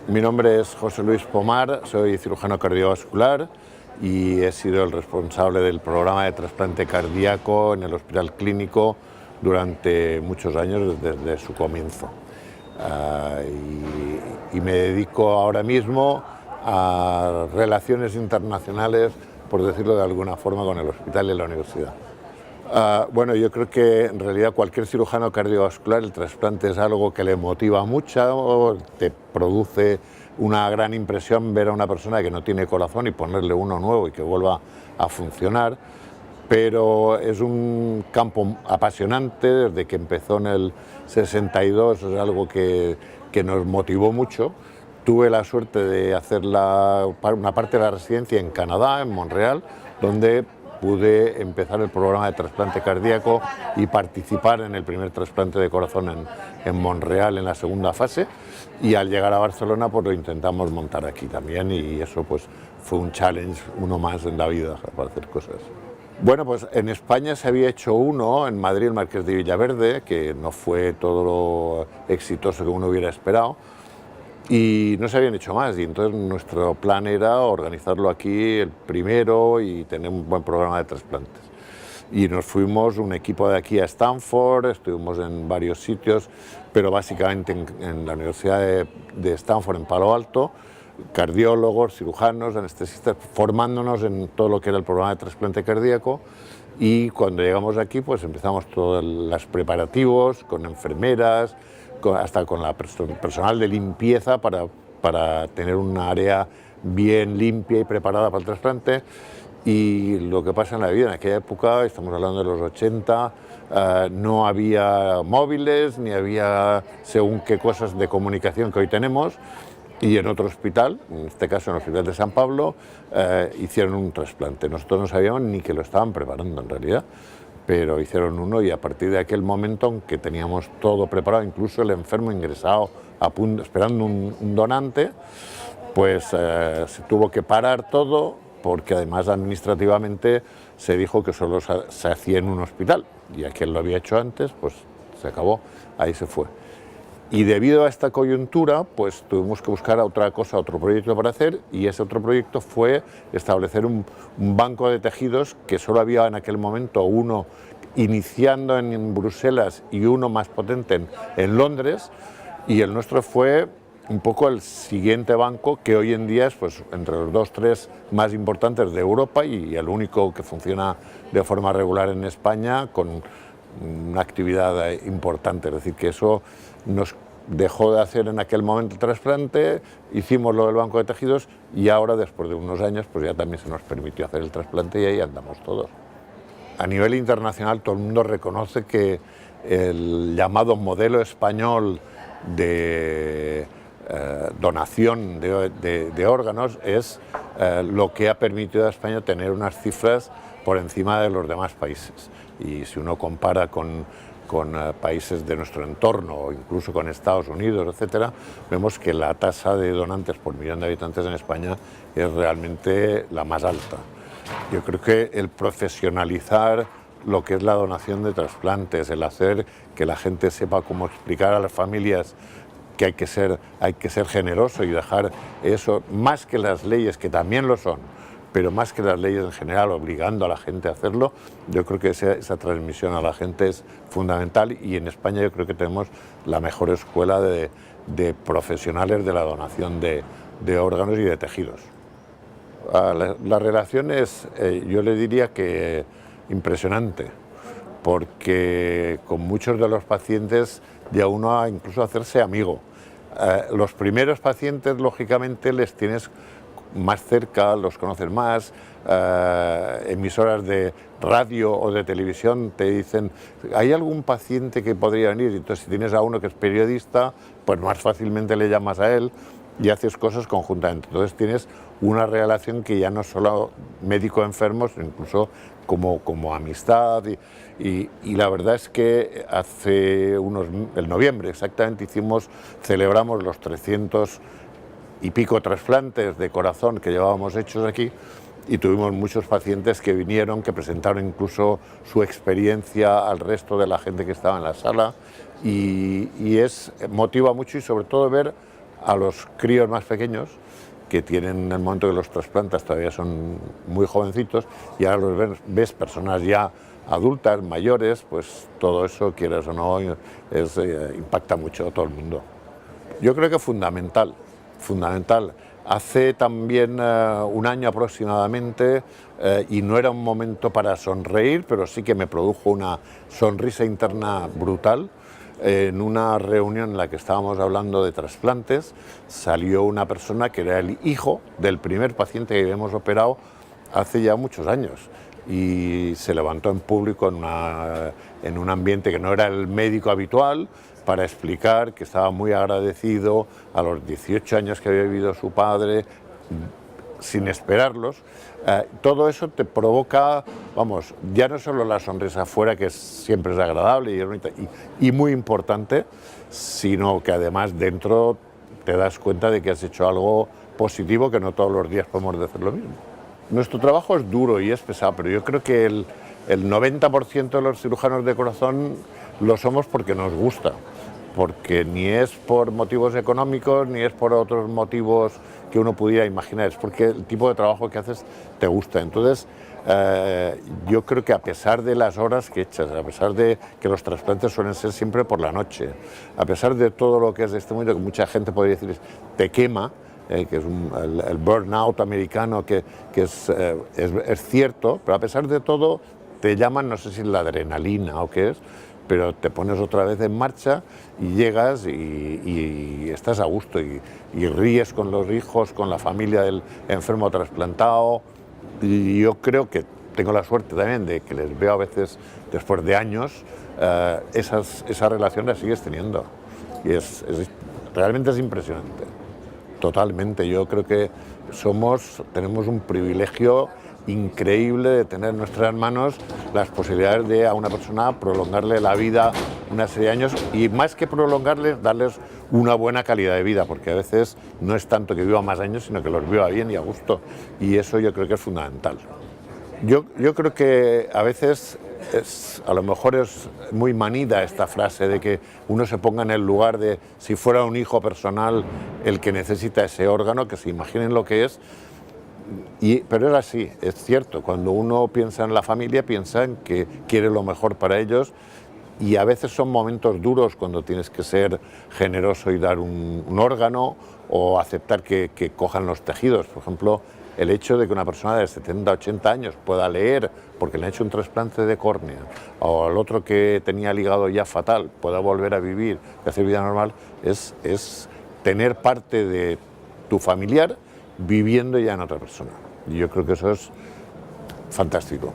Mi nombre es José Luis Pomar, soy cirujano cardiovascular y he sido el responsable del programa de trasplante cardíaco en el Hospital Clínico durante muchos años desde su comienzo. Y me dedico ahora mismo a relaciones internacionales, por decirlo de alguna forma, con el hospital y la universidad. Bueno, yo creo que en realidad cualquier cirujano cardiovascular el trasplante es algo que le motiva mucho, te produce una gran impresión ver a una persona que no tiene corazón y ponerle uno nuevo y que vuelva a funcionar, pero es un campo apasionante desde que empezó en el 62, es algo que nos motivó mucho. Tuve la suerte de hacer una parte de la residencia en Canadá, en Montreal, donde pude empezar el programa de trasplante cardíaco y participar en el primer trasplante de corazón en Montreal en la segunda fase, y al llegar a Barcelona pues lo intentamos montar aquí también, y eso pues fue un challenge, uno más en la vida para hacer cosas. Bueno, pues en España se había hecho uno en Madrid, el Marqués de Villaverde, que no fue todo lo exitoso que uno hubiera esperado, y no se habían hecho más, y entonces nuestro plan era organizarlo aquí el primero y tener un buen programa de trasplantes. Y nos fuimos un equipo de aquí a Stanford, estuvimos en varios sitios, pero básicamente en la Universidad de Stanford, en Palo Alto, cardiólogos, cirujanos, anestesistas, formándonos en todo lo que era el programa de trasplante cardíaco. Y cuando llegamos aquí pues empezamos todos los preparativos con enfermeras, hasta con la personal de limpieza para tener un área bien limpia y preparada para el trasplante. Y lo que pasa en la vida, en aquella época, estamos hablando de los 80, no había móviles, ni había según qué cosas de comunicación que hoy tenemos, y en otro hospital, en este caso en el Hospital de San Pablo, hicieron un trasplante. Nosotros no sabíamos ni que lo estaban preparando en realidad, pero hicieron uno, y a partir de aquel momento, aunque teníamos todo preparado, incluso el enfermo ingresado a punto, esperando un donante, pues se tuvo que parar todo, porque además administrativamente se dijo que solo se hacía en un hospital, y aquel lo había hecho antes, pues se acabó, ahí se fue. Y debido a esta coyuntura, pues tuvimos que buscar otra cosa, otro proyecto para hacer, y ese otro proyecto fue establecer un banco de tejidos, que solo había en aquel momento uno iniciando en Bruselas y uno más potente en Londres, y el nuestro fue un poco el siguiente banco, que hoy en día es pues entre los 2 o 3 más importantes de Europa y el único que funciona de forma regular en España, con una actividad importante. Es decir, que eso nos dejó de hacer en aquel momento el trasplante, hicimos lo del banco de tejidos, y ahora, después de unos años, pues ya también se nos permitió hacer el trasplante, y ahí andamos todos. A nivel internacional todo el mundo reconoce que el llamado modelo español de donación de órganos es lo que ha permitido a España tener unas cifras por encima de los demás países. Y si uno compara con países de nuestro entorno, o incluso con Estados Unidos, etcétera, vemos que la tasa de donantes por millón de habitantes en España es realmente la más alta. Yo creo que el profesionalizar lo que es la donación de trasplantes, el hacer que la gente sepa cómo explicar a las familias que hay que ser generoso y dejar eso, más que las leyes, que también lo son, pero más que las leyes en general, obligando a la gente a hacerlo, yo creo que esa transmisión a la gente es fundamental, y en España yo creo que tenemos la mejor escuela de profesionales de la donación de órganos y de tejidos. La relación es, yo le diría que impresionante, porque con muchos de los pacientes ya uno a incluso hacerse amigo. Los primeros pacientes, lógicamente, les tienes más cerca, los conoces más, emisoras de radio o de televisión te dicen, ¿hay algún paciente que podría venir? Entonces, si tienes a uno que es periodista, pues más fácilmente le llamas a él y haces cosas conjuntamente. Entonces tienes una relación que ya no es solo médico-enfermo, sino incluso como amistad, y la verdad es que el noviembre exactamente celebramos los 300 y pico trasplantes de corazón que llevábamos hechos aquí, y tuvimos muchos pacientes que vinieron, que presentaron incluso su experiencia al resto de la gente que estaba en la sala, y motiva mucho, y sobre todo ver a los críos más pequeños, que tienen en el momento que los trasplantas todavía son muy jovencitos, y ahora los ves personas ya adultas, mayores, pues todo eso, quieras o no, impacta mucho a todo el mundo. Yo creo que fundamental. Hace también un año aproximadamente, y no era un momento para sonreír, pero sí que me produjo una sonrisa interna brutal. En una reunión en la que estábamos hablando de trasplantes, salió una persona que era el hijo del primer paciente que habíamos operado hace ya muchos años, y se levantó en público en un ambiente que no era el médico habitual, para explicar que estaba muy agradecido a los 18 años que había vivido su padre, sin esperarlos. Todo eso te provoca, vamos, ya no solo la sonrisa afuera, que siempre es agradable y muy importante, sino que además dentro te das cuenta de que has hecho algo positivo, que no todos los días podemos decir lo mismo. Nuestro trabajo es duro y es pesado, pero yo creo que el 90% de los cirujanos de corazón lo somos porque nos gusta, porque ni es por motivos económicos ni es por otros motivos que uno pudiera imaginar, es porque el tipo de trabajo que haces te gusta. Entonces, yo creo que a pesar de las horas que echas, a pesar de que los trasplantes suelen ser siempre por la noche, a pesar de todo lo que es de este mundo, que mucha gente podría decir te quema, que es el burnout americano, que es cierto, pero a pesar de todo te llaman, no sé si la adrenalina o qué es, pero te pones otra vez en marcha y llegas y estás a gusto y ríes con los hijos, con la familia del enfermo trasplantado. Y yo creo que tengo la suerte también de que les veo a veces, después de años, esa relación la sigues teniendo. Y realmente es impresionante. Totalmente, yo creo que tenemos un privilegio increíble de tener en nuestras manos las posibilidades de a una persona prolongarle la vida una serie de años, y más que prolongarles, darles una buena calidad de vida, porque a veces no es tanto que viva más años, sino que los viva bien y a gusto, y eso yo creo que es fundamental. Yo creo que a veces a lo mejor es muy manida esta frase de que uno se ponga en el lugar de si fuera un hijo personal el que necesita ese órgano, que se imaginen lo que es. Pero es así, es cierto, cuando uno piensa en la familia, piensa en que quiere lo mejor para ellos, y a veces son momentos duros cuando tienes que ser generoso y dar un órgano, o aceptar que cojan los tejidos. Por ejemplo, el hecho de que una persona de 70, 80 años pueda leer porque le han hecho un trasplante de córnea, o el otro que tenía el hígado ya fatal pueda volver a vivir y hacer vida normal, es tener parte de tu familiar viviendo ya en otra persona. Y yo creo que eso es fantástico.